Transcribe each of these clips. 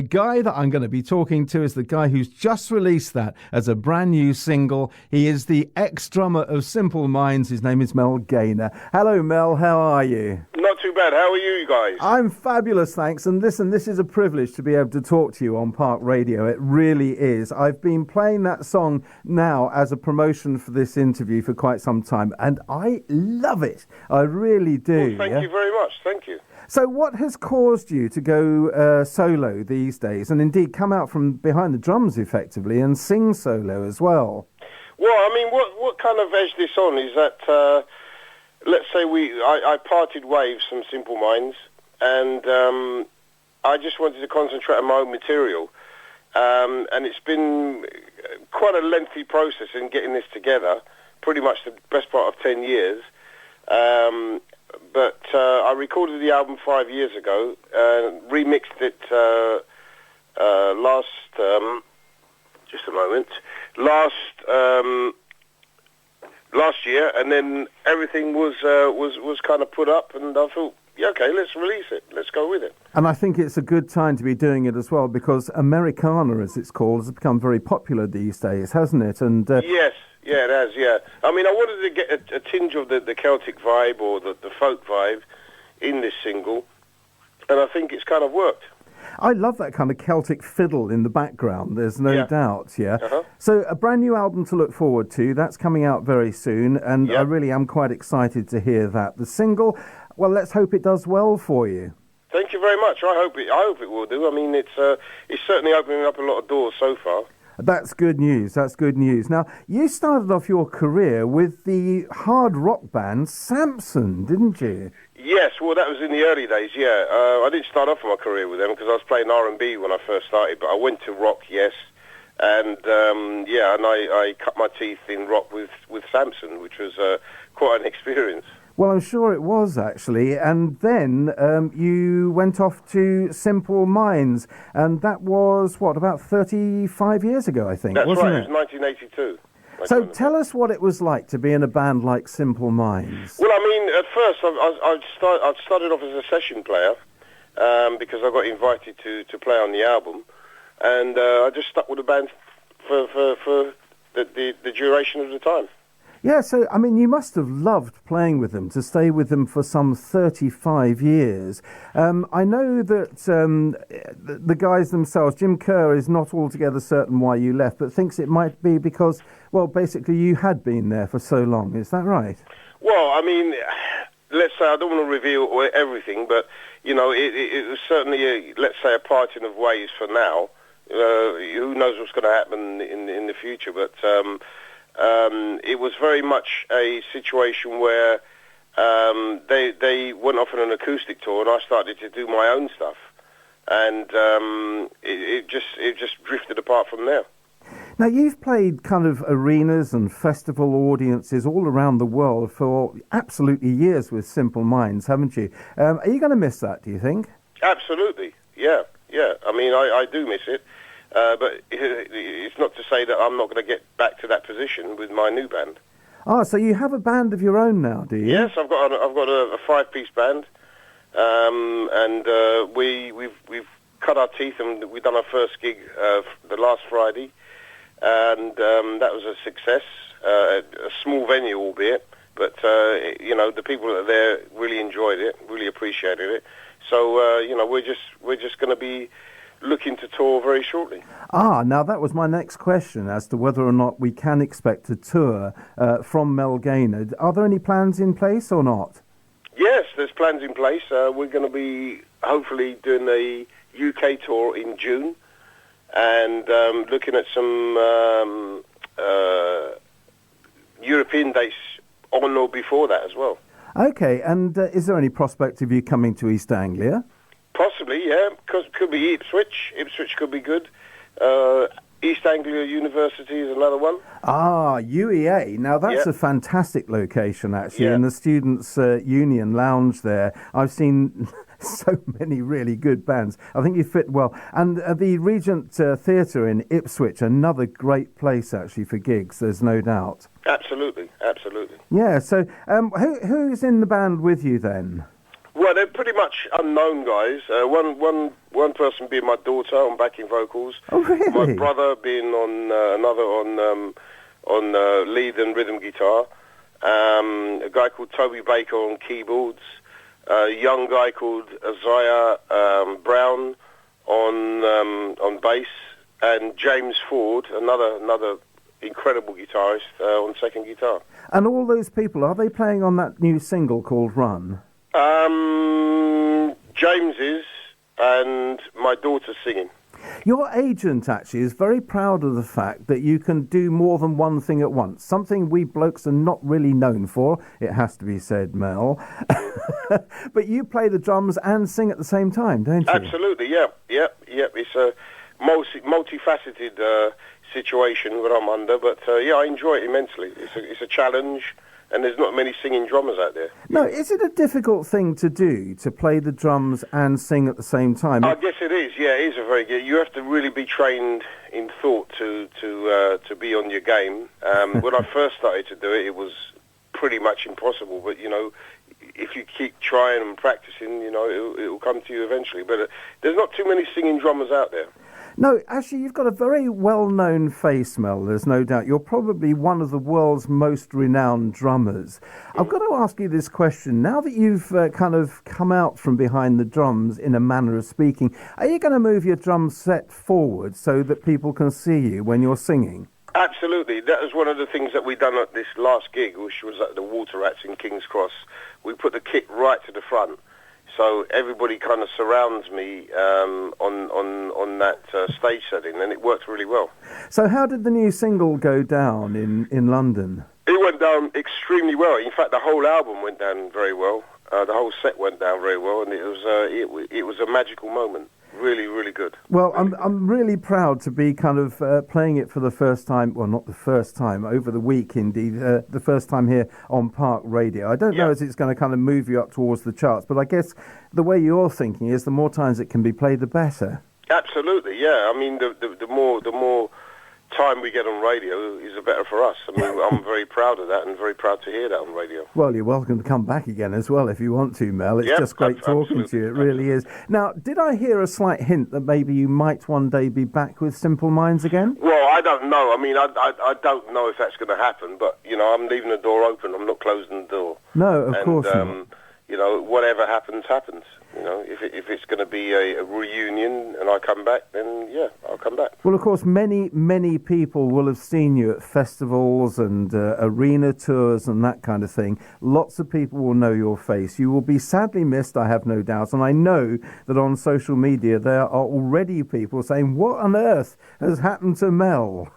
The guy that I'm going to be talking to is the guy who's just released that as a brand new single. He is the ex-drummer of Simple Minds. His name is Mel Gaynor. Hello, Mel. How are you? Not too bad. How are you guys? I'm fabulous, thanks. And listen, this is a privilege to be able to talk to you on Park Radio. It really is. I've been playing that song now as a promotion for this interview for quite some time, and I love it. I really do. Well, thank you very much. Thank you. So what has caused you to go solo these days, and indeed come out from behind the drums effectively and sing solo as well? Well, I mean, what kind of edged this on is that, let's say I parted waves from Simple Minds, and I just wanted to concentrate on my own material. And it's been quite a lengthy process in getting this together, pretty much the best part of 10 years. But I recorded the album 5 years ago, remixed it last year, and then everything was kind of put up, and I thought, yeah, okay, let's release it. Let's go with it. And I think it's a good time to be doing it as well, because Americana, as it's called, has become very popular these days, hasn't it? And yes. Yeah, it has, yeah. I mean, I wanted to get a tinge of the Celtic vibe or the folk vibe in this single, and I think it's kind of worked. I love that kind of Celtic fiddle in the background, there's no doubt, yeah. Uh-huh. So a brand new album to look forward to, that's coming out very soon, and I really am quite excited to hear that. The single, well, let's hope it does well for you. Thank you very much. I hope it will do. I mean, it's certainly opening up a lot of doors so far. That's good news. That's good news. Now, you started off your career with the hard rock band Samson, didn't you? Yes, well, that was in the early days, yeah. I didn't start off my career with them because I was playing R&B when I first started, but I went to rock, yes. And, I cut my teeth in rock with Samson, which was quite an experience. Well, I'm sure it was, actually. And then you went off to Simple Minds, and that was, about 35 years ago, I think, wasn't it? That's right, it was 1982. So tell us what it was like to be in a band like Simple Minds. Well, I mean, at first I started off as a session player because I got invited to play on the album, and I just stuck with the band for the duration of the time. Yeah, so, I mean, you must have loved playing with them, to stay with them for some 35 years. I know that the guys themselves, Jim Kerr is not altogether certain why you left, but thinks it might be because, well, basically you had been there for so long. Is that right? Well, I mean, let's say, I don't want to reveal everything, but, you know, it was certainly, let's say, a parting of ways for now. Who knows what's going to happen in the future, but... it was very much a situation where they went off on an acoustic tour, and I started to do my own stuff, and it just drifted apart from there. Now, you've played kind of arenas and festival audiences all around the world for absolutely years with Simple Minds, haven't you? Are you going to miss that, do you think? Absolutely, yeah. I mean, I do miss it. But it's not to say that I'm not going to get back to that position with my new band. Ah, so you have a band of your own now, do you? Yes, I've got a 5-piece band, and we've cut our teeth, and we've done our first gig the last Friday, and that was a success. A small venue, albeit, but the people that are there really enjoyed it, really appreciated it. So we're just going to be looking to tour very shortly. Now that was my next question as to whether or not we can expect a tour from Mel Gaynor. Are there any plans in place or not? Yes, there's plans in place. We're going to be hopefully doing a UK tour in June, and looking at some European dates on or before that as well. Okay, and is there any prospect of you coming to East Anglia? Possibly, yeah. Could be Ipswich. Ipswich could be good. East Anglia University is another one. UEA. Now, that's a fantastic location, actually, in the Students' Union Lounge there. I've seen so many really good bands. I think you fit well. And the Regent Theatre in Ipswich, another great place, actually, for gigs, there's no doubt. Absolutely, absolutely. Yeah, so who's in the band with you then? Well, they're pretty much unknown guys. One person being my daughter on backing vocals. Oh, really? My brother being on lead and rhythm guitar. A guy called Toby Baker on keyboards. A young guy called Isaiah Brown on bass, and James Ford, another incredible guitarist, on second guitar. And all those people, are they playing on that new single called Run? James is, and my daughter's singing. Your agent actually is very proud of the fact that you can do more than one thing at once. Something we blokes are not really known for, it has to be said, Mel. But you play the drums and sing at the same time, don't you? Absolutely, yeah. It's a multifaceted situation that I'm under, but yeah, I enjoy it immensely. It's a challenge. And there's not many singing drummers out there. No, is it a difficult thing to do, to play the drums and sing at the same time? I guess it is, yeah, it is a very good... You have to really be trained in thought to be on your game. When I first started to do it, it was pretty much impossible. But, you know, if you keep trying and practicing, you know, it will come to you eventually. But there's not too many singing drummers out there. No, actually, you've got a very well-known face, Mel, there's no doubt. You're probably one of the world's most renowned drummers. I've got to ask you this question. Now that you've kind of come out from behind the drums, in a manner of speaking, are you going to move your drum set forward so that people can see you when you're singing? Absolutely. That was one of the things that we done at this last gig, which was at the Water Rats in King's Cross. We put the kit right to the front. So everybody kind of surrounds me on that stage setting, and it worked really well. So how did the new single go down in London? It went down extremely well. In fact, the whole album went down very well. The whole set went down very well, and it was a magical moment. Really, really good. Well, I'm really proud to be kind of playing it for the first time. Well, not the first time, over the week, indeed. The first time here on Park Radio. I don't know if it's going to kind of move you up towards the charts, but I guess the way you're thinking is the more times it can be played, the better. Absolutely, yeah. I mean, the more time we get on radio is the better for us. I mean, I'm very proud of that and very proud to hear that on radio. Well, you're welcome to come back again as well if you want to, Mel. It's just great talking to you. It really is. Now, did I hear a slight hint that maybe you might one day be back with Simple Minds again? Well, I don't know. I mean, I don't know if that's going to happen, but, you know, I'm leaving the door open. I'm not closing the door. No, of course not. You know, whatever happens, happens. You know, if it's going to be a reunion and I come back, then yeah, I'll come back. Well, of course, many people will have seen you at festivals and arena tours and that kind of thing. Lots of people will know your face. You will be sadly missed, I have no doubt. And I know that on social media there are already people saying, what on earth has happened to Mel?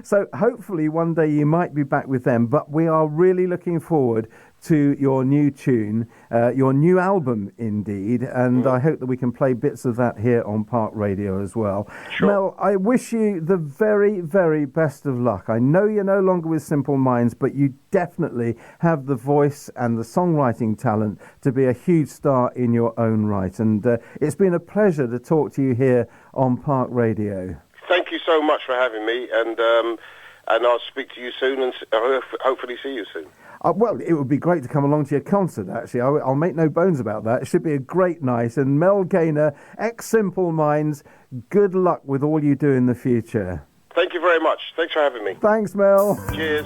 So hopefully one day you might be back with them. But we are really looking forward to your new tune, your new album, indeed, and I hope that we can play bits of that here on Park Radio as well. Sure. Mel, I wish you the very, very best of luck. I know you're no longer with Simple Minds, but you definitely have the voice and the songwriting talent to be a huge star in your own right, and it's been a pleasure to talk to you here on Park Radio. Thank you so much for having me, and I'll speak to you soon, and hopefully see you soon. Well, it would be great to come along to your concert, actually. I'll make no bones about that. It should be a great night. And Mel Gaynor, ex-Simple Minds, good luck with all you do in the future. Thank you very much. Thanks for having me. Thanks, Mel. Cheers.